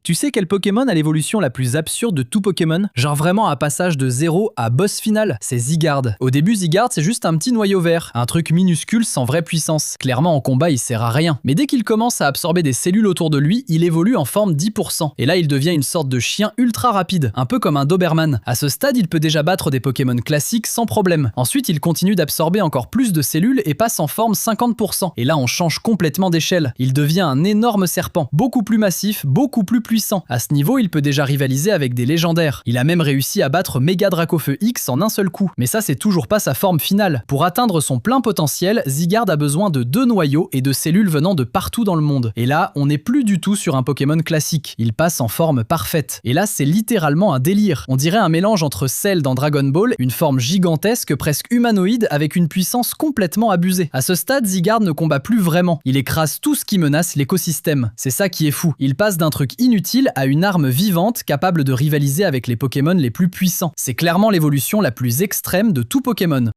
Tu sais quel Pokémon a l'évolution la plus absurde de tout Pokémon? Genre vraiment un passage de 0 à boss final, c'est Zygarde. Au début, Zygarde c'est juste un petit noyau vert, un truc minuscule sans vraie puissance. Clairement en combat il sert à rien. Mais dès qu'il commence à absorber des cellules autour de lui, il évolue en forme 10%. Et là il devient une sorte de chien ultra rapide, un peu comme un Doberman. À ce stade il peut déjà battre des Pokémon classiques sans problème. Ensuite il continue d'absorber encore plus de cellules et passe en forme 50%. Et là on change complètement d'échelle. Il devient un énorme serpent, beaucoup plus massif, beaucoup plus puissant. À ce niveau il peut déjà rivaliser avec des légendaires. Il a même réussi à battre Mega Dracofeu X en un seul coup. Mais ça c'est toujours pas sa forme finale. Pour atteindre son plein potentiel, Zygarde a besoin de 2 noyaux et de cellules venant de partout dans le monde. Et là, on n'est plus du tout sur un Pokémon classique. Il passe en forme parfaite. Et là, c'est littéralement un délire. On dirait un mélange entre Cell dans Dragon Ball, une forme gigantesque, presque humanoïde, avec une puissance complètement abusée. À ce stade, Zygarde ne combat plus vraiment. Il écrase tout ce qui menace l'écosystème. C'est ça qui est fou. Il passe d'un truc inutile à une arme vivante capable de rivaliser avec les Pokémon les plus puissants. C'est clairement l'évolution la plus extrême de tout Pokémon.